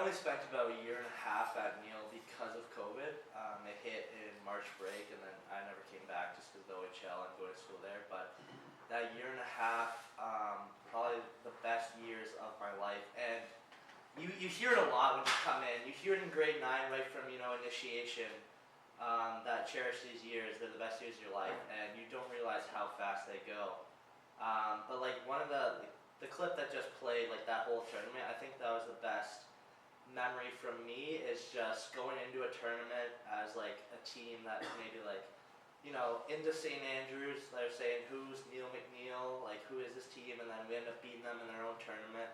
only spent about a year and a half at Neil because of COVID. It hit in March break, and then I never came back just because of the OHL and going to school there. But that year and a half, probably the best years of my life. And you hear it a lot when you come in. You hear it in grade 9 right from initiation. That cherish these years, they're the best years of your life, and you don't realize how fast they go. But like one of the clip that just played, like that whole tournament, I think that was the best memory from me, is just going into a tournament as like a team that maybe like, into St. Andrews, they're saying who's Neil McNeil, like who is this team, and then we end up beating them in their own tournament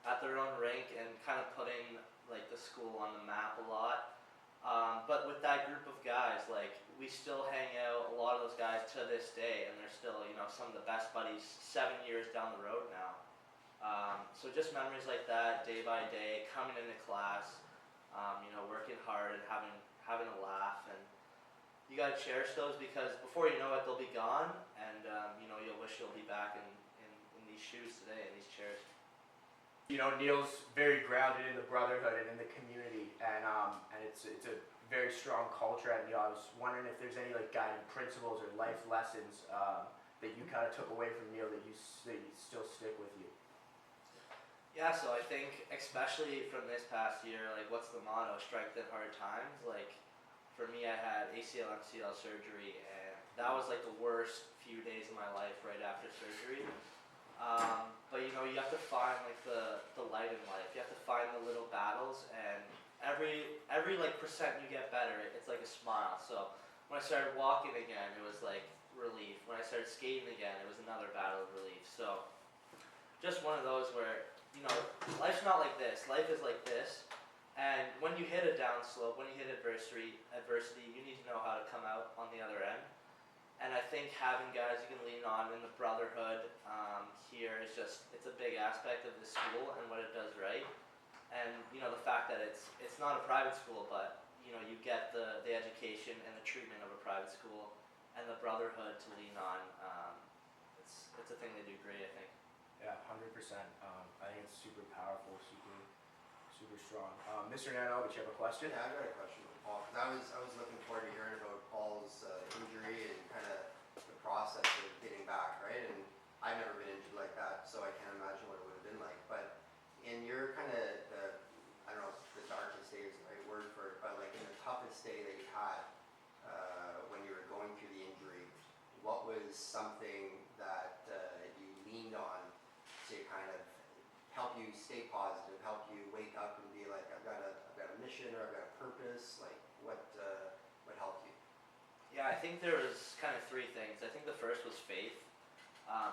at their own rink and kind of putting like the school on the map a lot. But with that group of guys, like we still hang out, a lot of those guys to this day, and they're still, some of the best buddies 7 years down the road now. So just memories like that, day by day, coming into class, working hard and having a laugh, and you gotta cherish those because before you know it, they'll be gone, and you'll wish you'll be back in these shoes today, in these chairs. Neil's very grounded in the brotherhood and in the community, and it's a very strong culture at Neil. I was wondering if there's any like guiding principles or life lessons that you kind of took away from Neil that you still stick with you. Yeah, so I think especially from this past year, like what's the motto? Strength in hard times. Like for me, I had ACL MCL surgery, and that was like the worst few days of my life right after surgery. But you have to find like the light in life. You have to find the little battles, and every like percent you get better, it's like a smile. So when I started walking again, it was like relief. When I started skating again, it was another battle of relief. So just one of those where life's not like this. Life is like this, and when you hit a down slope, when you hit adversity, you need to know how to come out on the other end. And I think having guys you can lean on in the brotherhood here is it's a big aspect of the school and what it does right. And the fact that it's not a private school, but you get the education and the treatment of a private school, and the brotherhood to lean on. It's a thing they do great, I think. Yeah, 100%. I think it's super powerful, super strong. Mr. Nanovich, you have a question? Yeah, I got a question for Paul, because I was looking forward to hearing about Paul's injury and kind of the process of getting back, right? And I've never been injured like that, so I can't imagine what it would have been like. But in your kind of, I don't know if the darkest day is the right word for it, but like in the toughest day that you had when you were going through the injury, what was something that you leaned on to kind of help you stay positive, help you wake up and be like, I've got a mission, or I've got a purpose? Like what helped you? Yeah, I think there was kind of three things. I think the first was faith,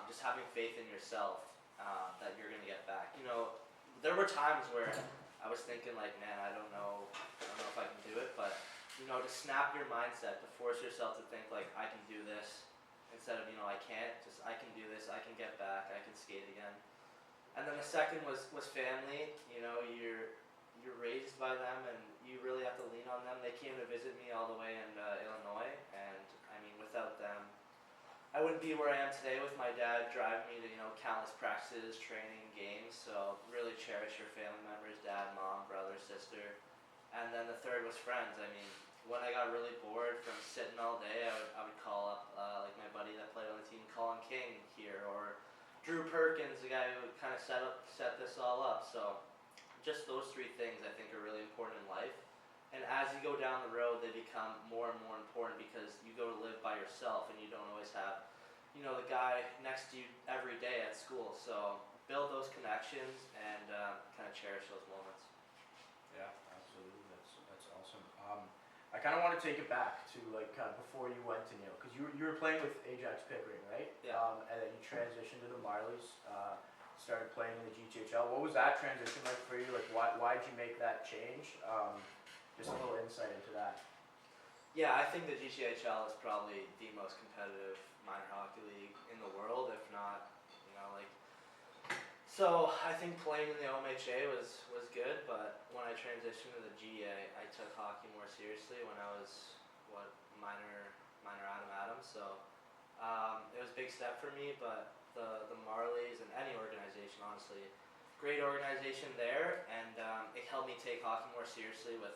just having faith in yourself that you're gonna get back. There were times where I was thinking like, man, I don't know if I can do it, but to snap your mindset, to force yourself to think like, I can do this, instead of I can't, just I can do this, I can get back, I can skate again. And then the second was family. You're raised by them, and you really have to lean on them. They came to visit me all the way in Illinois, and I mean, without them, I wouldn't be where I am today, with my dad driving me to countless practices, training, games. So really cherish your family members: dad, mom, brother, sister. And then the third was friends. I mean, when I got really bored from sitting all day, I would call up like my buddy that played on the team, Colin King here, or Drew Perkins, the guy who kind of set this all up. So just those three things I think are really important in life. And as you go down the road, they become more and more important because you go to live by yourself, and you don't always have the guy next to you every day at school. So build those connections and kind of cherish those moments. Yeah, absolutely. That's awesome. I kind of want to take it back to like kind of before you went to Neil, because you were playing with Ajax Pickering, right? Yeah. And then you transitioned to the Marlies, started playing in the GTHL. What was that transition like for you? Like why did you make that change? Just a little insight into that. Yeah, I think the GTHL is probably the most competitive minor hockey league in the world, if not, So I think playing in the OMHA was good, but when I transitioned to the G, I took hockey more seriously when I was minor Adam. So it was a big step for me, but the Marlies and any organization, honestly, great organization there, and it helped helped me take hockey more seriously with,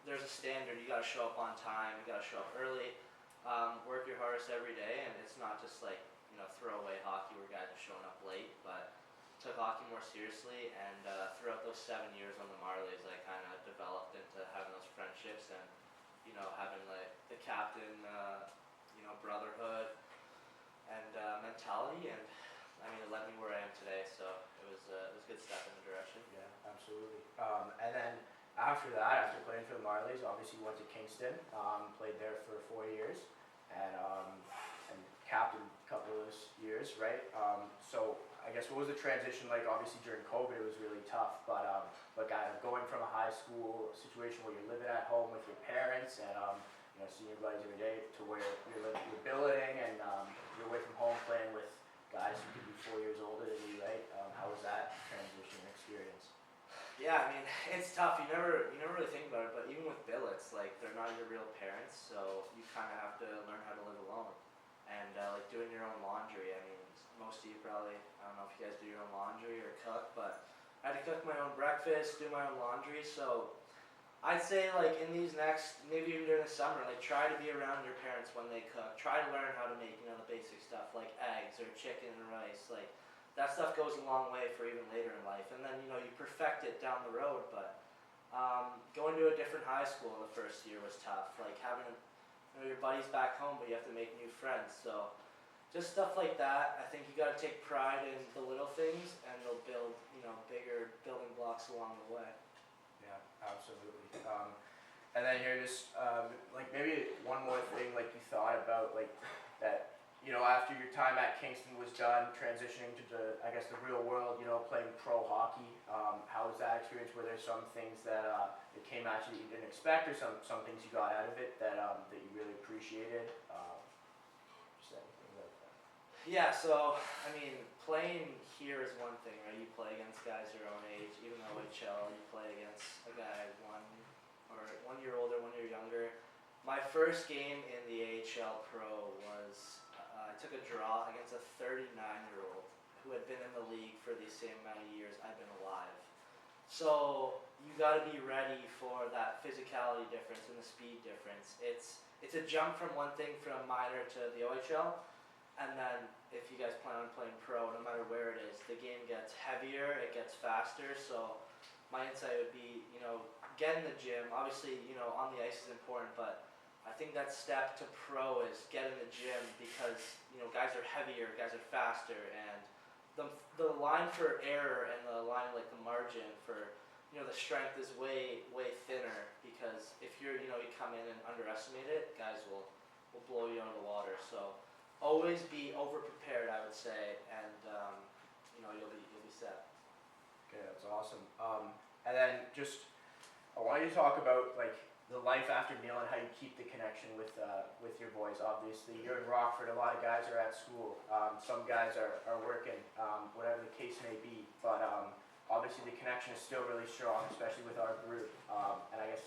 there's a standard. You got to show up on time. You got to show up early. Work your hardest every day, and it's not just like, throwaway hockey where guys are showing up late, but took hockey more seriously, and throughout those 7 years on the Marlies, I kind of developed into having those friendships and, having like the captain, brotherhood and mentality, and I mean, it led me where I am today, so it was a good step in the direction. Yeah, absolutely. And then after that, after playing for the Marlies, obviously you went to Kingston, played there for 4 years, and captained a couple of those years, right? So I guess what was the transition like? Obviously during COVID it was really tough, but kind of going from a high school situation where you're living at home with your parents and seeing your buddies every day to where you're billeting and you're away from home playing with guys who could be 4 years older than you, right? How was that transition experience? Yeah, I mean, it's tough. You never really think about it, but even with billets, like, they're not your real parents, so you kind of have to learn how to live alone. And like doing your own laundry, I mean, most of you probably, I don't know if you guys do your own laundry or cook, but I had to cook my own breakfast, do my own laundry, so I'd say like in these maybe even during the summer, like try to be around your parents when they cook. Try to learn how to make, the basic stuff like eggs or chicken and rice. Like that stuff goes a long way for even later in life. And then, you perfect it down the road. But going to a different high school the first year was tough. Like having, your buddies back home, but you have to make new friends. So just stuff like that. I think you got to take pride in the little things, and they'll build, bigger building blocks along the way. Yeah, absolutely. And then here, just like maybe one more thing, like you thought about, like that, after your time at Kingston was done, transitioning to the real world, playing pro hockey. How was that experience? Were there some things that came at you that you didn't expect, or some things you got out of it that you really appreciated? Just anything like that. Yeah, so, I mean, playing here is one thing, right? You play against guys your own age. Even though OHL, you play against a guy 1 year older, 1 year younger. My first game in the AHL Pro was, I took a draw against a 39-year-old who had been in the league for the same amount of years I've been alive. So you got to be ready for that physicality difference and the speed difference. It's a jump from one thing from minor to the OHL, and then if you guys plan on playing pro, no matter where it is, the game gets heavier, it gets faster. So my insight would be, get in the gym. Obviously, on the ice is important, but I think that step to pro is get in the gym because, guys are heavier, guys are faster, and the line for error and the line, like the margin for, the strength is way, way thinner, because if you come in and underestimate it, guys will blow you out of the water. So always be over-prepared, I would say, and, you'll be set. Okay, that's awesome. And then just, I want you to talk about like the life after Neil and how you keep the connection with your boys. Obviously, you're in Rockford. A lot of guys are at school. Some guys are working, whatever the case may be. But obviously, the connection is still really strong, especially with our group. And I guess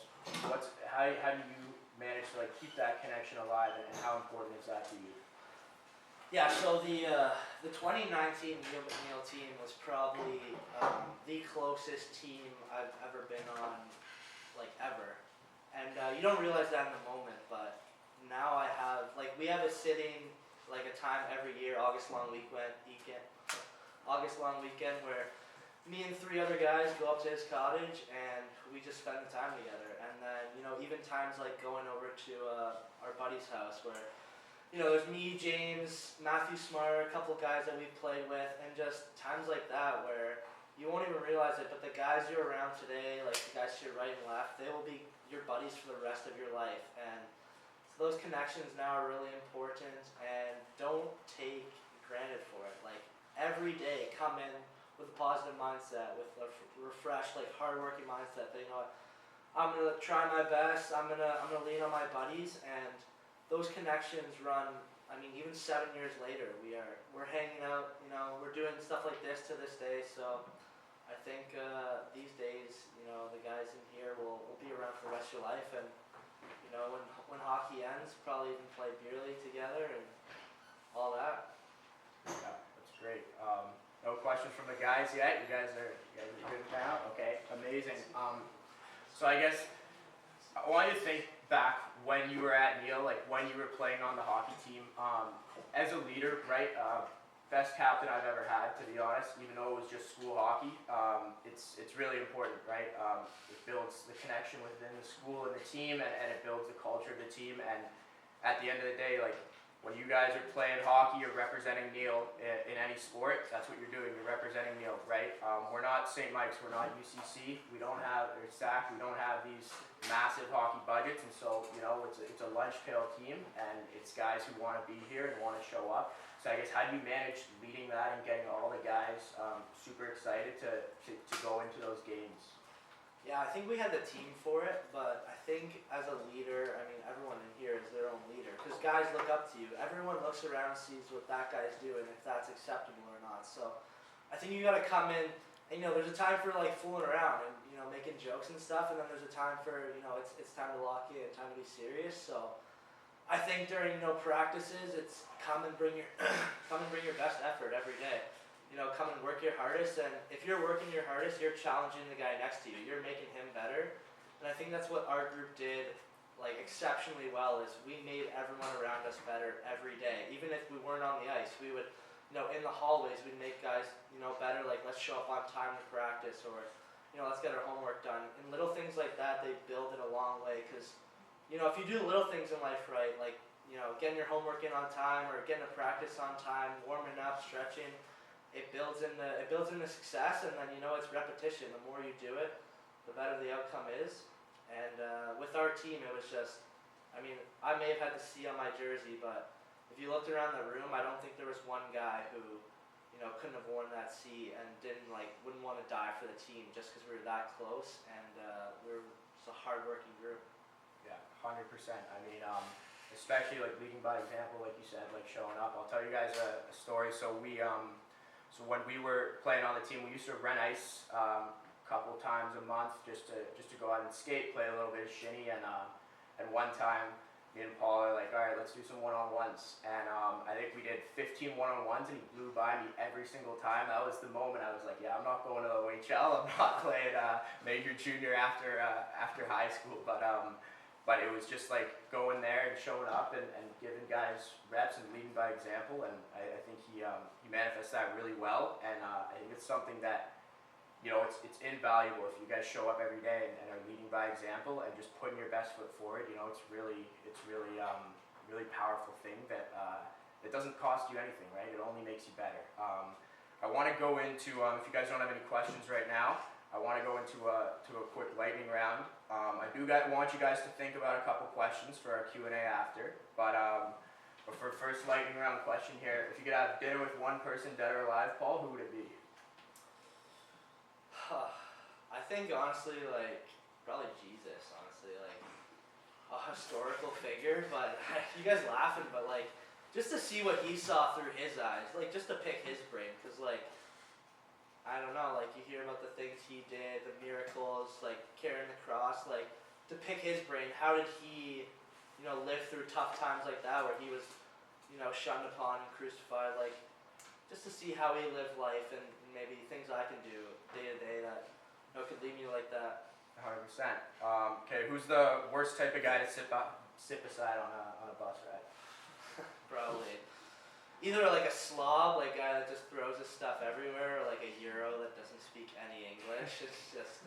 how do you manage to like keep that connection alive, and how important is that to you? Yeah, so the 2019 Neil McNeil team was probably the closest team I've ever been on, like ever. And you don't realize that in the moment, but now I have, like, we have a sitting, like a time every year, August long weekend, where me and 3 other guys go up to his cottage and we just spend the time together. And then, even times like going over to our buddy's house where, there's me, James, Matthew Smart, a couple of guys that we've played with, and just times like that where you won't even realize it, but the guys you're around today, like the guys to your right and left, they will be your buddies for the rest of your life. And so those connections now are really important, and don't take granted for it. Like every day, come in with a positive mindset, with a refreshed, like hardworking mindset. That, I'm gonna try my best. I'm gonna lean on my buddies, and those connections run. I mean, even 7 years later, we're hanging out. We're doing stuff like this to this day. So I think these days, the guys in here will be around for the rest of your life, and when hockey ends, probably even play beer league together and all that. Yeah, that's great. No questions from the guys yet. You guys are good now? Okay, amazing. amazing. So I guess I want you to think back when you were at Neil, like when you were playing on the hockey team. As a leader, right? Best captain I've ever had, to be honest. Even though it was just school hockey, it's really important, right? It builds the connection within the school and the team, and it builds the culture of the team. And at the end of the day, like when you guys are playing hockey or representing Neil in any sport, that's what you're doing. You're representing Neil, right? We're not St. Mike's, we're not UCC. We don't have, or SAC, we don't have these massive hockey budgets, and so it's a lunch pail team, and it's guys who want to be here and want to show up. So I guess how do you manage leading that and getting all the guys super excited to go into those games? Yeah, I think we had the team for it, but I think as a leader, I mean, everyone in here is their own leader. Because guys look up to you. Everyone looks around and sees what that guy's doing, if that's acceptable or not. So I think you got to come in, and there's a time for like fooling around and making jokes and stuff, and then there's a time for it's time to lock in, time to be serious. So I think during practices, it's come and bring your best effort every day. Come and work your hardest, and if you're working your hardest, you're challenging the guy next to you. You're making him better, and I think that's what our group did like exceptionally well. Is we made everyone around us better every day. Even if we weren't on the ice, we would, in the hallways, we'd make guys, better. Like let's show up on time to practice, or let's get our homework done. And little things like that, they build it a long way. Because if you do little things in life right, like getting your homework in on time, or getting to practice on time, warming up, stretching. It builds in the success, and then it's repetition. The more you do it, the better the outcome is. And with our team, it was just, I mean, I may have had the C on my jersey, but if you looked around the room, I don't think there was one guy who, couldn't have worn that C and wouldn't want to die for the team just because we were that close, and we're just a hardworking group. Yeah, 100%. I mean, especially like leading by example, like you said, like showing up. I'll tell you guys a story. So So when we were playing on the team, we used to rent ice a couple times a month just to go out and skate, play a little bit of shinny, and one time me and Paul are like, all right, let's do some one-on-ones, and I think we did 15 one-on-ones, and he blew by me every single time. That was the moment I was like, yeah, I'm not going to the OHL, I'm not playing major junior after high school, but it was just like going there and showing up and giving guys reps and leading by example, and I think he manifests that really well, and I think it's something that it's invaluable if you guys show up every day and are leading by example and just putting your best foot forward. It's really powerful thing that doesn't cost you anything, right? It only makes you better. I want to go into if you guys don't have any questions right now, I want to go into a quick lightning round. I want you guys to think about a couple questions for our Q&A after, but for first lightning round question here, if you could have dinner with one person, dead or alive, Paul, who would it be? I think honestly, probably Jesus. Honestly, a historical figure. But you guys laughing, but just to see what he saw through his eyes, just to pick his brain, because I don't know, you hear about the things he did, the miracles, carrying the cross, to pick his brain, how did he, live through tough times like that, where he was, shunned upon and crucified, just to see how he lived life, and maybe things I can do day to day that, could lead me like that. 100%. Okay, who's the worst type of guy to sit beside on a bus ride? Probably either a slob, guy that just throws his stuff everywhere, or a Euro that doesn't speak any English. It's just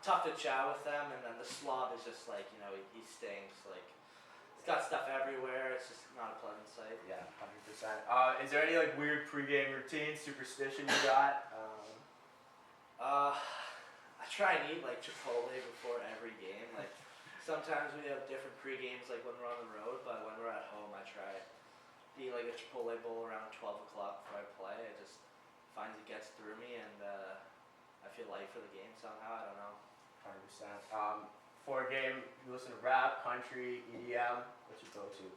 tough to chat with them, and then the slob is just he stinks. He's got stuff everywhere. It's just not a pleasant sight. Yeah, 100%. Is there any weird pregame routine, superstition you got? I try and eat Chipotle before every game. Sometimes we have different pre-games when we're on the road, but when we're at home, I try to eat a Chipotle bowl around 12 o'clock before I play. I just find it gets through me, and I feel light for the game somehow. I don't know. 100%. For a game, you listen to rap, country, EDM. What's your go-to?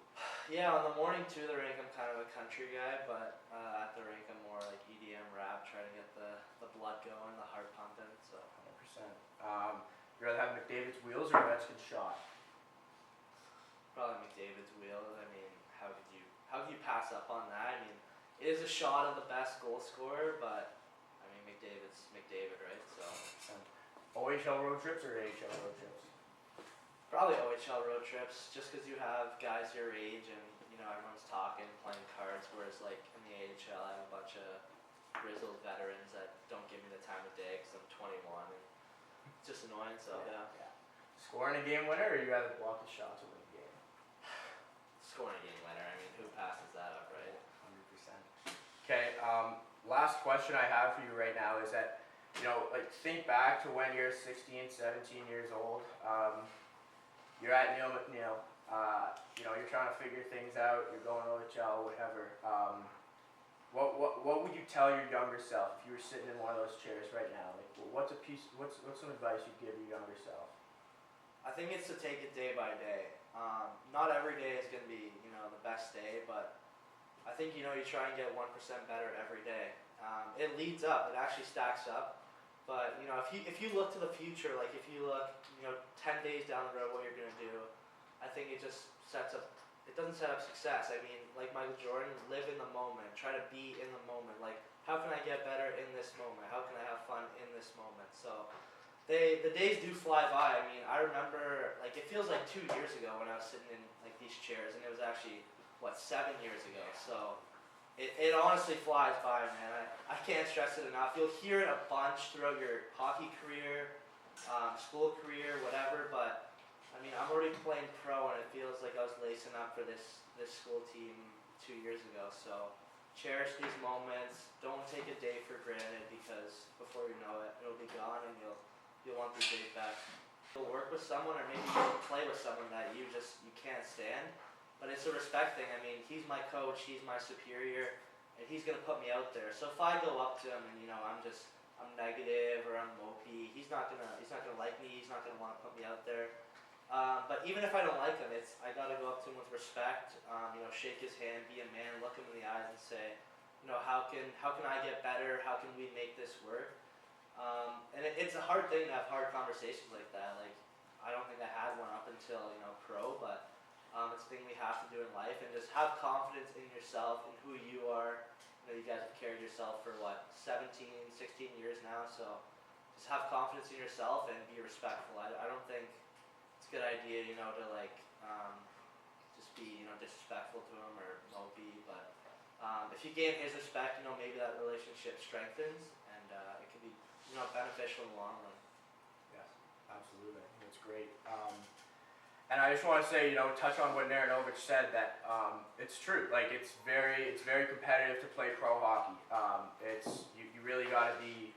Yeah, on the morning to the rink, I'm kind of a country guy, but at the rink, I'm more EDM, rap, trying to get the blood going, the heart pumping. So 100%. You rather have McDavid's wheels or Ovechkin's shot? Probably McDavid's wheels. I mean, how could you pass up on that? I mean, it is a shot of the best goal scorer, but I mean, McDavid, right? So OHL road trips or AHL road trips? Probably OHL road trips, just because you have guys your age and everyone's talking, playing cards. Whereas like in the AHL, I have a bunch of grizzled veterans that don't give me the time of day because I'm 21 and it's just annoying. So yeah. Scoring a game winner, or you rather block the shots to win the game? Scoring a game winner. I mean, who passes that up, right? 100%. Okay. Last question I have for you right now is that, like think back to when you're 16, 17 years old. You're at Neil McNeil. You're trying to figure things out. You're going to OHL, whatever. What would you tell your younger self if you were sitting in one of those chairs right now? Like, what's some advice you'd give your younger self? I think it's to take it day by day. Not every day is going to be, the best day, but I think, you try and get 1% better every day. It leads up, it actually stacks up. But, if you look to the future, like if you look, 10 days down the road what you're going to do, I think it just it doesn't set up success. I mean, like Michael Jordan, live in the moment, try to be in the moment. Like, how can I get better in this moment? How can I have fun in this moment? So, the days do fly by. I mean, I remember, like, it feels like 2 years ago when I was sitting in, like, these chairs, and it was actually, 7 years ago. So, it honestly flies by, man. I can't stress it enough. You'll hear it a bunch throughout your hockey career, school career, whatever, but, I mean, I'm already playing pro, and it feels like I was lacing up for this school team 2 years ago. So, cherish these moments. Don't take a day for granted, because before you know it, it'll be gone, and you'll want these days back. You'll work with someone, or maybe you'll play with someone that you can't stand. But it's a respect thing. I mean, he's my coach, he's my superior, and he's gonna put me out there. So if I go up to him and I'm negative or I'm mopey, he's not gonna like me. He's not gonna want to put me out there. But even if I don't like him, I gotta go up to him with respect. Shake his hand, be a man, look him in the eyes, and say, how can I get better? How can we make this work? And it's a hard thing to have hard conversations like that. Like, I don't think I had one up until pro, but it's a thing we have to do in life, and just have confidence in yourself and who you are. You guys have carried yourself for 17, 16 years now, so just have confidence in yourself and be respectful. I don't think it's a good idea, to just be, disrespectful to him or mopey, but if you gain his respect, maybe that relationship strengthens, and it can be, beneficial in the long run. Yes, absolutely. That's great. And I just want to say, touch on what Naranovich said, that it's true. Like, it's very competitive to play pro hockey. You really got to be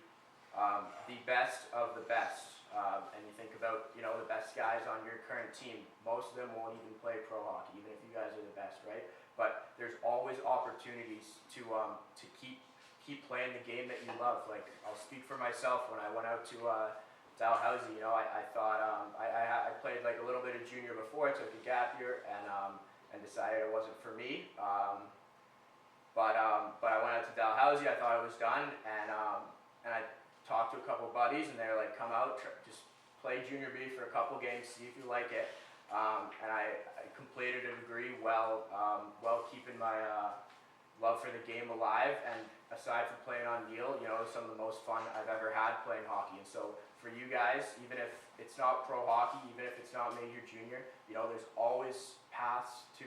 the best of the best. And you think about, the best guys on your current team. Most of them won't even play pro hockey, even if you guys are the best, right? But there's always opportunities to keep playing the game that you love. Like, I'll speak for myself. When I went out to Dalhousie, I thought I played like a little bit of junior before. I took a gap year and decided it wasn't for me. But I went out to Dalhousie. I thought it was done, and I talked to a couple buddies, and they were like, "Come out, just play junior B for a couple games, see if you like it." And I completed a degree while keeping my love for the game alive. And aside from playing on Neil, it was some of the most fun I've ever had playing hockey. And so for you guys, even if it's not pro hockey, even if it's not major junior, there's always paths to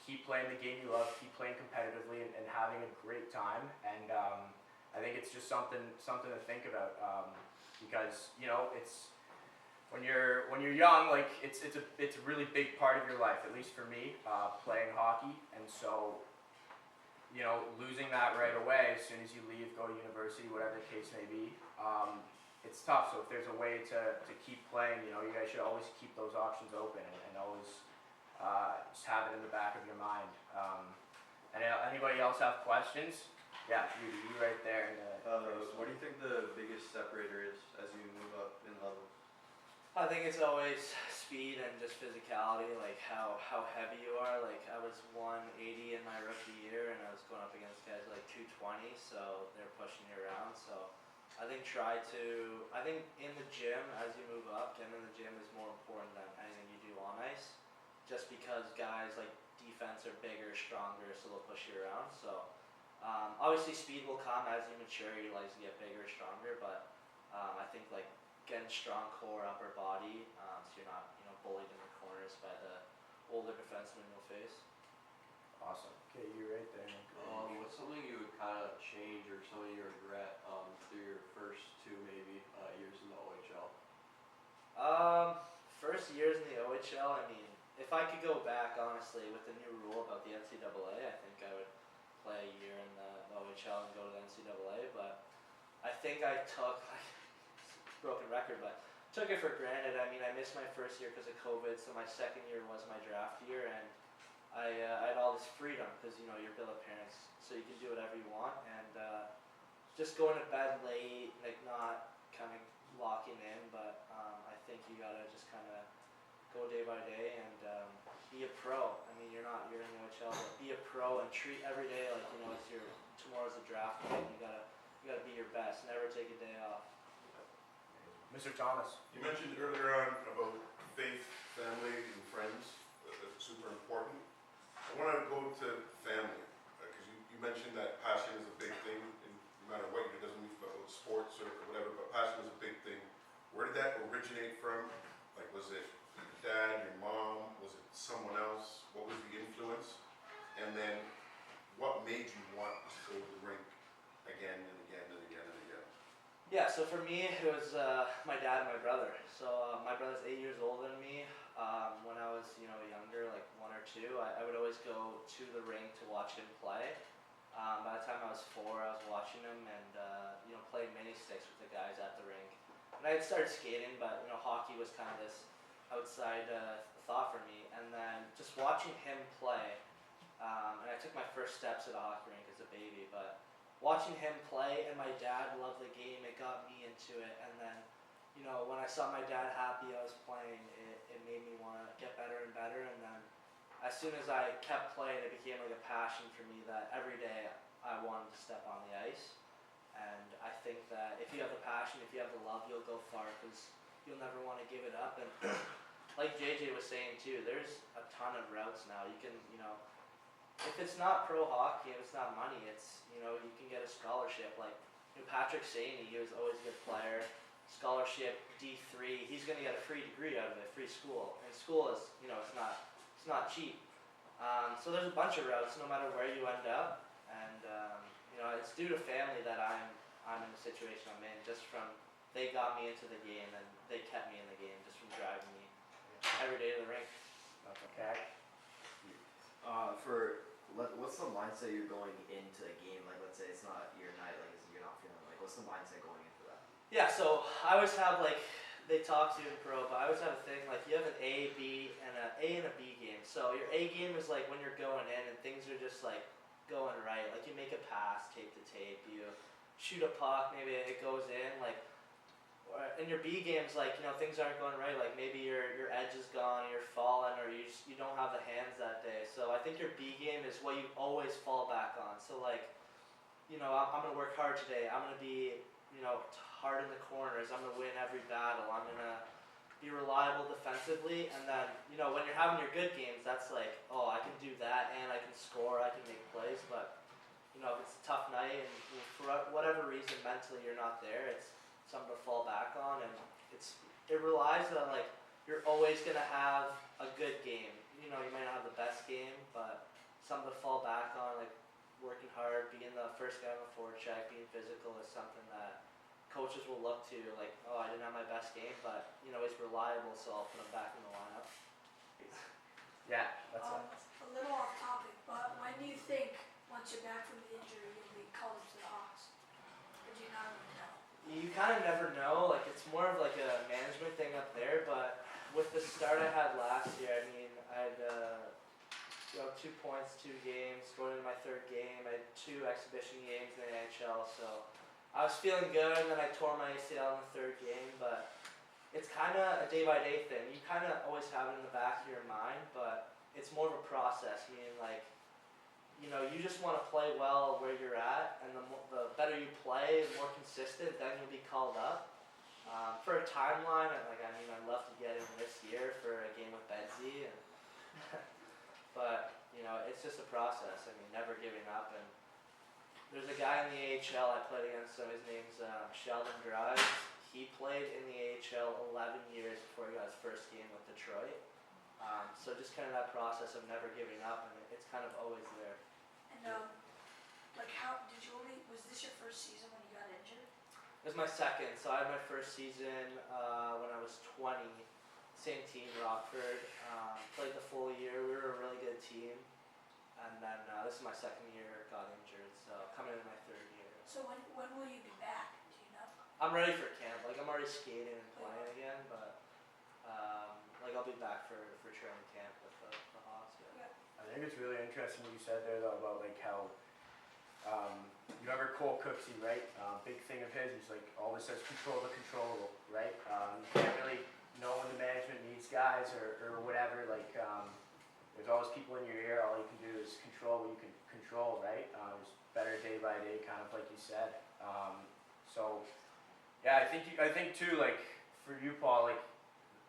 keep playing the game you love, keep playing competitively, and having a great time. And I think it's just something to think about, because it's when you're young, like it's a really big part of your life, at least for me, playing hockey. And so losing that right away as soon as you leave, go to university, whatever the case may be, it's tough. So if there's a way to keep playing, you guys should always keep those options open, and always just have it in the back of your mind. And anybody else have questions? Yeah, you right there. What do you think the biggest separator is as you move up in levels? I think it's always speed and just physicality, like how heavy you are. Like, I was 180 in my rookie year, and I was going up against guys like 220, so they're pushing you around. So I think in the gym, as you move up, getting in the gym is more important than anything you do on ice, just because guys like defense are bigger, stronger, so they'll push you around. So obviously speed will come as you mature, you like to get bigger, stronger, but I think like getting strong core, upper body, so you're not, you know, bullied in the corners by the older defenseman you'll face. Awesome. Okay, you're right there. What's something you would kind of change or something you regret through your first two maybe years in the OHL? First years in the OHL, I mean, if I could go back, honestly, with the new rule about the NCAA, I think I would play a year in the OHL and go to the NCAA, but I think I took, like, broken record, but took it for granted. I mean, I missed my first year because of COVID, so my second year was my draft year, and I had all this freedom because, you know, you're bill of parents, so you can do whatever you want, and just going to bed late, like not kind of locking in, but I think you gotta just kind of go day by day and be a pro. I mean, you're in the OHL, but be a pro and treat every day like, you know, it's tomorrow's the draft day, and you gotta be your best. Never take a day off. Mr. Thomas. You mentioned earlier on about faith, family, and friends. That's super important. I want to go to family because you mentioned that passion is a big thing, and no matter what, it doesn't mean about sports or whatever, but passion is a big thing. Where did that originate from? Like, was it your dad, your mom? Was it someone else? What was the influence? And then, what made you want to go to the rink again and again and again and again? Yeah, so for me, it was my dad and my brother. So my brother's 8 years older than me. When I was, you know, younger, like 1 or 2, I would always go to the rink to watch him play. By the time I was 4, I was watching him and, you know, playing mini sticks with the guys at the rink. And I had started skating, but, you know, hockey was kind of this outside thought for me. And then just watching him play, and I took my first steps at a hockey rink as a baby, but watching him play and my dad love the game, it got me into it. And then, you know, when I saw my dad happy I was playing, it made me want to get better and better. And then as soon as I kept playing, it became like a passion for me that every day I wanted to step on the ice. And I think that if you have the passion, if you have the love, you'll go far because you'll never want to give it up. And like JJ was saying too, there's a ton of routes now. You can, you know, if it's not pro hockey, if it's not money, it's, you know, you can get a scholarship. Like, you know, Patrick Saney, he was always a good player. Scholarship D3, he's gonna get a free degree out of it, free school. And school is, you know, it's not cheap. So there's a bunch of routes, no matter where you end up. And you know, it's due to family that I'm in the situation I'm in. Just from they got me into the game and they kept me in the game just from driving me every day to the rink. Okay. What's the mindset you're going into a game? Like, let's say it's not your night, like you're not feeling like, what's the mindset going into that? Yeah, so I always have, like, they talk to you in pro, but I always have a thing, like, you have an A, B, and a B game. So your A game is like when you're going in and things are just like going right. Like, you make a pass, tape to tape, you shoot a puck, maybe it goes in, like, in your B games, like, you know, things aren't going right, like maybe your edge is gone, you're falling, or you don't have the hands that day. So I think your B game is what you always fall back on. So, like, you know, I'm going to work hard today, I'm going to be, you know, hard in the corners, I'm going to win every battle, I'm going to be reliable defensively. And then, you know, when you're having your good games, that's like, oh, I can do that and I can score, I can make plays. But, you know, if it's a tough night and for whatever reason mentally you're not there, it's something to fall back on. And it relies on, like, you're always going to have a good game. You know, you might not have the best game, but something to fall back on, like working hard, being the first guy on the forecheck, being physical is something that coaches will look to. Like, oh, I didn't have my best game, but, you know, he's reliable, so I'll put him back in the lineup. Yeah, that's it. A little off topic, but when do you think, once you're back from the injury, you'll be called up to the Hawks? Or do you not really know? You kind of never know. Like, it's more of like a management thing up there. But with the start I had last year, I mean, I had 2 points, 2 games. Going into my 3rd game, I had 2 exhibition games in the NHL. So I was feeling good, and then I tore my ACL in the 3rd game. But it's kind of a day-by-day thing. You kind of always have it in the back of your mind, but it's more of a process. Meaning, like, you know, you just want to play well where you're at, and the better you play, the more consistent, then you'll be called up. For a timeline, I'd love to get in this year for a game with Benzie, and but, you know, it's just a process. I mean, never giving up. And there's a guy in the AHL I played against him. His name's Sheldon Drives. He played in the GTHL 11 years before he got his first game with Detroit. So just kind of that process of never giving up, and it's kind of always there. And like how did you only, was this your first season when you got injured? It was my second, so I had my first season when I was 20, same team, Rockford. Played the full year, we were a really good team. And then this is my second year, got injured, so coming into my third year. So when will you be back? Do you know? I'm ready for camp, like I'm already skating and playing again, but like I'll be back for training camp with the Hawks. Yeah. I think it's really interesting what you said there though about like how you remember Cole Cooksey, right? Big thing of his, he's like always says control the controllable, right? You can't really know when the management needs guys or whatever. Like there's always people in your ear. All you can do is control what you can control, right? It's better day by day, kind of like you said. So yeah, I think too, like for you, Paul, like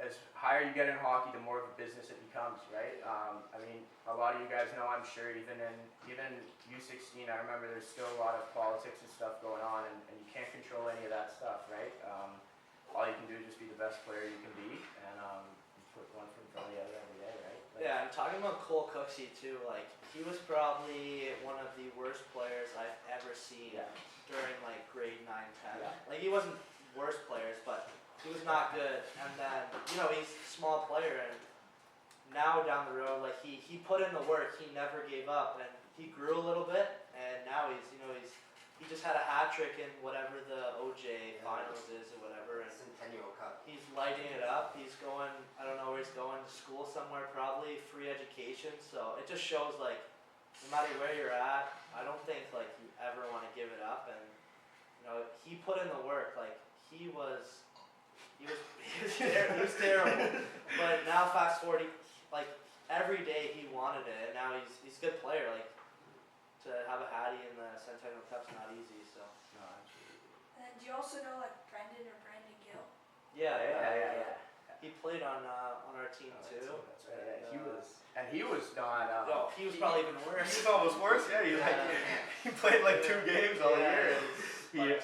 as higher you get in hockey, the more of a business it becomes, right? I mean, a lot of you guys know, I'm sure, even U16, I remember there's still a lot of politics and stuff going on, and you can't control any of that stuff, right? All you can do is just be the best player you can be, and you put one foot in front of the other every day, right? Like, Yeah, I'm talking about Cole Cooksey too. Like he was probably one of the worst players I've ever seen Yeah. during like grade 9, 10. Yeah. Like he wasn't worst players, but he was not good. And then he's a small player, and now down the road, like he put in the work. He never gave up, and he grew a little bit. And now he just had a hat trick in whatever the OJ finals is or whatever. And Centennial Cup. he's lighting it up. He's going, I don't know where he's going, to school somewhere, probably free education. So it just shows like no matter where you're at, I don't think like you ever want to give it up. And he put in the work. Like he was terrible. But now fast forward, like every day he wanted it, and now he's a good player. Like to have a Hattie in the Centennial Cup's not easy. So no, absolutely. And then do you also know like Brendan or Brandon Gill? Yeah. He played on our team Oh, too. that's right. Yeah, he was not. No, he was probably even worse. He was almost worse. Yeah, he played like 2 games all year. But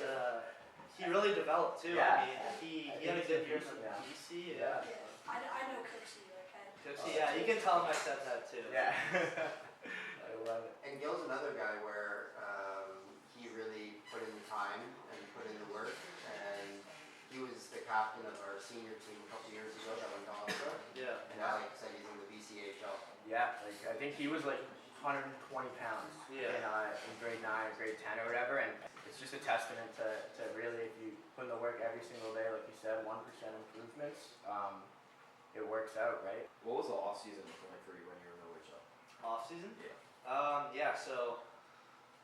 he really developed too. Yeah. I mean, he had a good year in the BC. Yeah. I know Cooksey. Like Cooksey, yeah, you can tell him I said that too. Yeah. I love it. And Gil's another guy where he really put in the time and put in the work, and he was the captain of our senior team a couple years ago that went to Ottawa, Yeah. and now like I said, he's in the BCHL. Yeah, like I think he was like 120 pounds Yeah. in grade 9 or grade 10 or whatever, and it's just a testament to really, if you put in the work every single day, like you said, 1% improvements, it works out, right? What was the off season looking like for you when you were in OHL? Off season? Yeah. So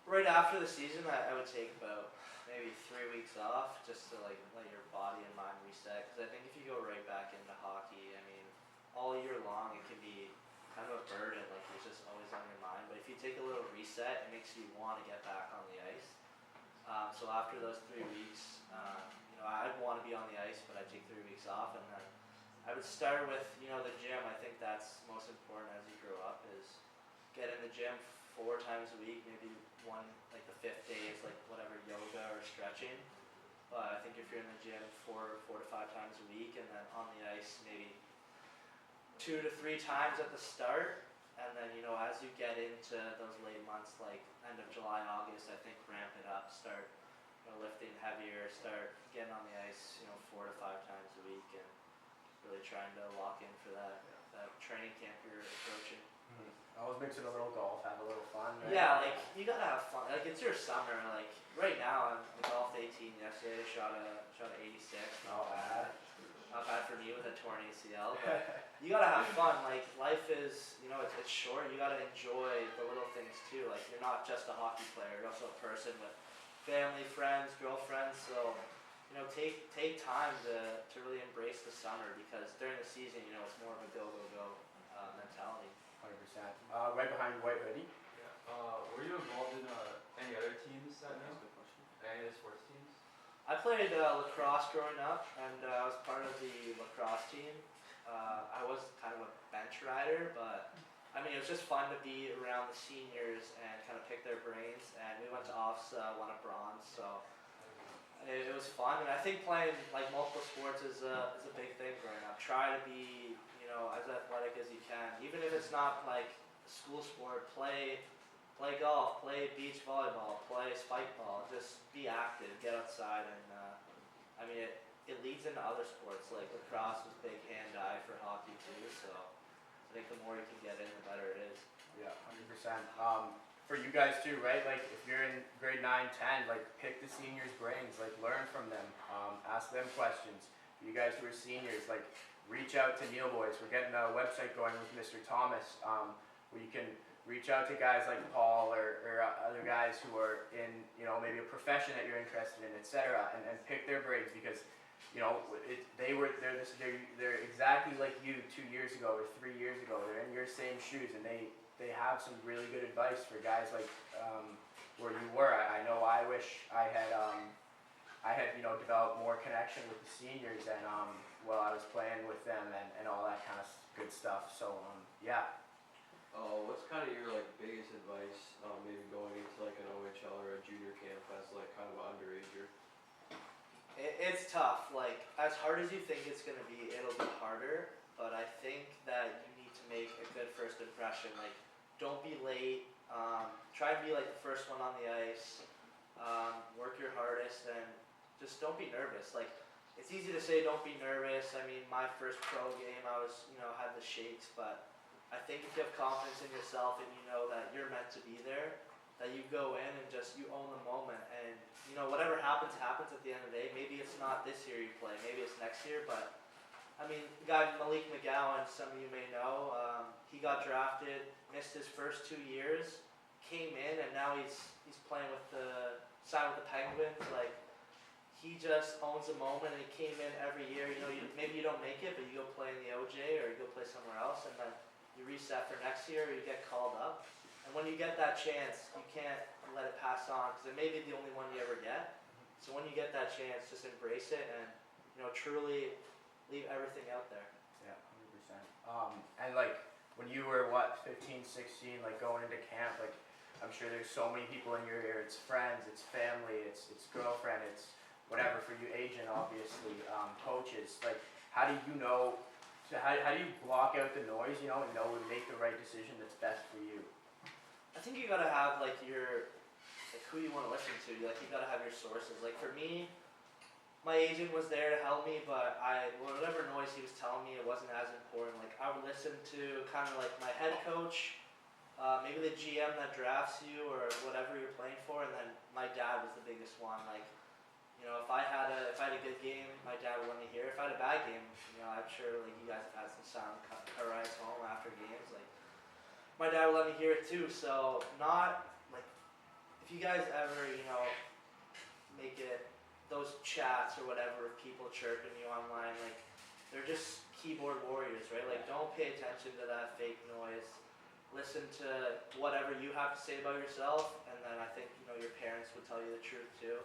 right after the season, I would take about maybe 3 weeks off just to like let your body and mind reset. Because I think if you go right back into hockey, I mean, all year long it can be kind of a burden. Like it's just always on your mind. But if you take a little reset, it makes you want to get back on the ice. So after those 3 weeks, I'd want to be on the ice, but I'd take 3 weeks off, and then I would start with the gym. I think that's most important as you grow up is get in the gym 4 times a week, maybe one, like the 5th day is like whatever, yoga or stretching. But I think if you're in the gym 4 to 5 times a week, and then on the ice maybe 2 to 3 times at the start, and then as you get into those late months like end of July, August, I think ramp it up, start lifting heavier, start getting on the ice 4 to 5 times a week, and really trying to lock in for that training camp you're approaching. Always mix in a little golf, have a little fun. Right? Yeah, like you gotta have fun. Like it's your summer. Like right now, I golfed 18 yesterday. Shot a 86. Not bad. Not bad for me with a torn ACL, but you gotta have fun. Like life is, it's short. You gotta enjoy the little things too. Like you're not just a hockey player. You're also a person with family, friends, girlfriends. So take time to really embrace the summer, because during the season, it's more of a go mentality. 100%. Right behind you, White Hoodie. Were you involved in any other teams that now? Any other sports teams? I played lacrosse growing up, and I was part of the lacrosse team. I was kind of a bench rider, but I mean it was just fun to be around the seniors and kind of pick their brains. And we went to offs, won a bronze, so It was fun, and I think playing like multiple sports is a big thing growing up. Try to be, you know, as athletic as you can, even if it's not like a school sport. Play golf, play beach volleyball, play spike ball. Just be active, get outside, and I mean it leads into other sports like lacrosse was big hand-eye for hockey too. So I think the more you can get in, the better it is. Yeah, 100%. For you guys too, right? Like if you're in grade 9, 10, like pick the seniors' brains, like learn from them, ask them questions. For you guys who are seniors, like reach out to Neil Boys. We're getting a website going with Mr. Thomas, where you can reach out to guys like Paul or other guys who are in, you know, maybe a profession that you're interested in, etc. And pick their brains because, you know, they're exactly like you 2 years ago or 3 years ago. They're in your same shoes, and they have some really good advice for guys like where you were. I know I wish I had you know developed more connection with the seniors and while I was playing with them and all that kind of good stuff. So yeah. What's kind of your like biggest advice, maybe going into like an OHL or a junior camp as like kind of an underager? It's tough. Like as hard as you think it's gonna be, it'll be harder. But I think that you need to make a good first impression. Like don't be late. Try and be like the first one on the ice. Work your hardest and just don't be nervous. Like it's easy to say don't be nervous. I mean my first pro game I was, you know, had the shakes, but I think if you have confidence in yourself and you know that you're meant to be there, that you go in and just you own the moment and you know whatever happens at the end of the day. Maybe it's not this year you play, maybe it's next year, but I mean, the guy Malik McGowan, some of you may know, he got drafted, missed his first 2 years, came in, and now he's playing signed with the Penguins. Like he just owns the moment, and he came in every year. You know, maybe you don't make it, but you go play in the OJ or you go play somewhere else, and then you reset for next year, or you get called up. And when you get that chance, you can't let it pass on because it may be the only one you ever get. So when you get that chance, just embrace it and you know truly leave everything out there. Yeah, 100%. And like when you were 15, 16, like going into camp, like I'm sure there's so many people in your ear. It's friends, it's family, it's girlfriend, it's whatever for you, agent obviously, coaches. Like how do you know? So how do you block out the noise? You know, and make the right decision that's best for you. I think you gotta have like who you want to listen to. Like you gotta have your sources. Like for me, my agent was there to help me, but whatever noise he was telling me, it wasn't as important. Like I would listen to kind of like my head coach, maybe the GM that drafts you or whatever you're playing for, and then my dad was the biggest one. Like, you know, if I had a good game, my dad would let me hear. If I had a bad game, you know, I'm sure like you guys have had some sound car rides home after games. Like my dad would let me hear it too. So not like if you guys ever, you know, make it those chats or whatever of people chirping you online, like they're just keyboard warriors, right? Like don't pay attention to that fake noise. Listen to whatever you have to say about yourself, and then I think you know your parents would tell you the truth too.